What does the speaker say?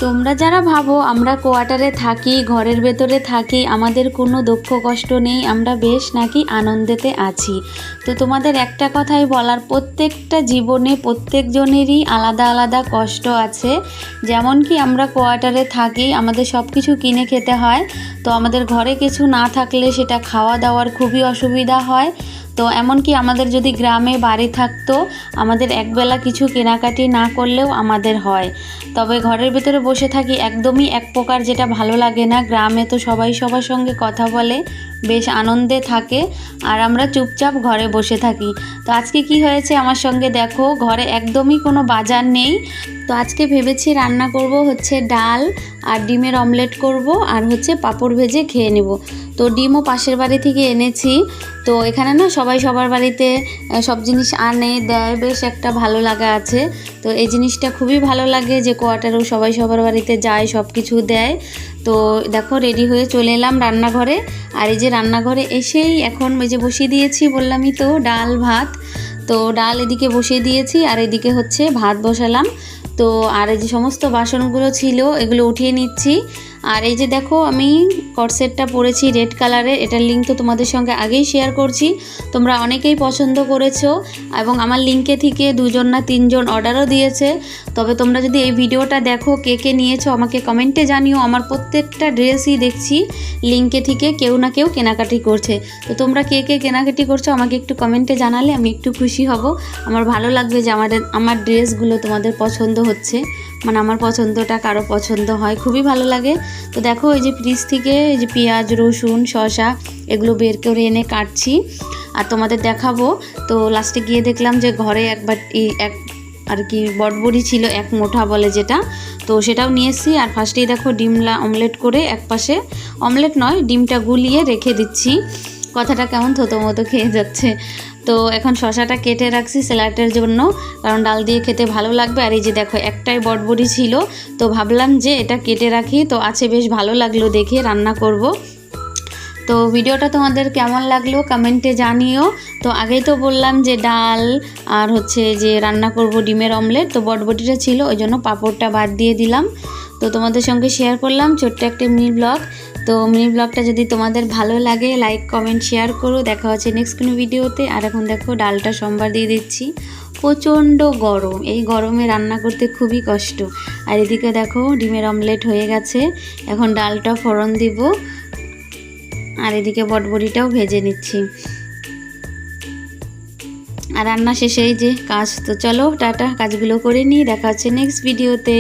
তোমরা যারা ভাবো আমরা কোয়ার্টারে থাকি, ঘরের ভেতরে থাকি, আমাদের কোনো দুঃখ কষ্ট নেই, আমরা বেশ নাকি আনন্দেতে আছি, তো তোমাদের একটা কথাই বলার, প্রত্যেকটা জীবনে প্রত্যেকজনেরই আলাদা আলাদা কষ্ট আছে। যেমন কি আমরা কোয়ার্টারে থাকি, আমাদের সব কিছু কিনে খেতে হয়, তো আমাদের ঘরে কিছু না থাকলে সেটা খাওয়া দাওয়ার খুবই অসুবিধা হয়। তো এমনকি আমাদের যদি গ্রামে বাড়ি থাকতো, আমাদের একবেলা কিছু কেনাকাটি না করলেও আমাদের হয়। তবে ঘরের ভেতরে বসে থাকি একদমই এক প্রকার, যেটা ভালো লাগে না। গ্রামে তো সবাই সবার সঙ্গে কথা বলে, বেশ আনন্দে থাকে, আর আমরা চুপচাপ ঘরে বসে থাকি। তো আজকে কি হয়েছে আমার সঙ্গে দেখো, ঘরে একদমই কোনো বাজার নেই। তো আজকে ভেবেছি রান্না করব হচ্ছে ডাল আর ডিমের অমলেট করব, আর হচ্ছে পাঁপড় ভেজে খেয়ে নেব। তো ডিমও পাশের বাড়ি থেকে এনেছি। তো এখানে না সবাই সবার বাড়িতে সব জিনিস আনে দেয়, বেশ একটা ভালো লাগা আছে। তো এই জিনিসটা খুবই ভালো লাগে যে কোয়ার্টারেও সবাই সবার বাড়িতে যায়, সব কিছু দেয়। তো দেখো রেডি হয়ে চলে এলাম রান্নাঘরে। আর এই যে রান্নাঘরে এসেই এখন ওই যে বসিয়ে দিয়েছি, বললামই তো, ডাল ভাত। তো ডাল এদিকে বসিয়ে দিয়েছি, আর এদিকে হচ্ছে ভাত বসালাম। তো আর এই যে সমস্ত বাসনগুলো ছিল এগুলো উঠিয়ে নিচ্ছি। আর এই যে দেখো আমি কটসেটটা পরেছি রেড কালারের, এটার লিঙ্ক তো তোমাদের সঙ্গে আগেই শেয়ার করছি, তোমরা অনেকেই পছন্দ করেছো, এবং আমার লিঙ্কে থেকে 2 না 3 অর্ডারও দিয়েছে। তবে তোমরা যদি এই ভিডিওটা দেখো, কে কে নিয়েছো আমাকে কমেন্টে জানিও। আমার প্রত্যেকটা ড্রেসই দেখছি লিঙ্কে থেকে কেউ না কেউ কেনাকাটি করছে। তো তোমরা কে কে কেনাকাটি করছো আমাকে একটু কমেন্টে জানালে আমি একটু খুশি হব। আমার ভালো লাগবে যে আমার ড্রেসগুলো তোমাদের পছন্দ হচ্ছে, মানে আমার পছন্দটা কারো পছন্দ হয়, খুবই ভালো লাগে। তো দেখো এই যে ফ্রিজ থেকে এই যে পেঁয়াজ, রসুন, শসা এগুলো বের করে এনে কাটছি আর তোমাদের দেখাবো। তো লাস্টে গিয়ে দেখলাম যে ঘরে এক আর কি বটবড়ি ছিল, 1 মুঠা বলে যেটা, তো সেটাও নিয়ে এসেছি। আর ফার্স্টেই দেখো ডিমলা অমলেট করে এক পাশে, অমলেট নয় ডিমটা গুলিয়ে রেখে দিচ্ছি। কথাটা কেমন থতো মতো খেয়ে যাচ্ছে। তো এখন শসাটা কেটে রাখছি স্যালাডের জন্য, কারণ ডাল দিয়ে খেতে ভালো লাগবে। আর এই যে দেখো একটাই বটবড়ি ছিল, তো ভাবলাম যে এটা কেটে রাখি, তো আছে বেশ ভালো লাগলো দেখে, রান্না করব। তো ভিডিওটা তোমাদের কেমন লাগলো কমেন্টে জানিও। তো আগেই তো বললাম যে ডাল আর হচ্ছে যে রান্না করব ডিমের অমলেট, তো বটবটিটা ছিল ওই জন্য পাঁপড়টা বাদ দিয়ে দিলাম। তো তোমাদের সঙ্গে শেয়ার করলাম ছোট্ট একটা মিনি ব্লগ। তো মিনি ব্লগটা যদি তোমাদের ভালো লাগে লাইক কমেন্ট শেয়ার করো। দেখা হচ্ছে নেক্সট কোনো ভিডিওতে। আর এখন দেখো ডালটা সোমবার দিয়ে দিচ্ছি, প্রচণ্ড গরম, এই গরমে রান্না করতে খুবই কষ্ট। আর এদিকে দেখো ডিমের অমলেট হয়ে গেছে, এখন ডালটা ফোড়ন দিব, আর এদিকে বটবড়িটাও ভেজে নিচ্ছি। আর রান্না শেষেই যে কাজ। তো চলো টাটা, কাজগুলো করে নিই, দেখা হচ্ছে নেক্সট ভিডিওতে।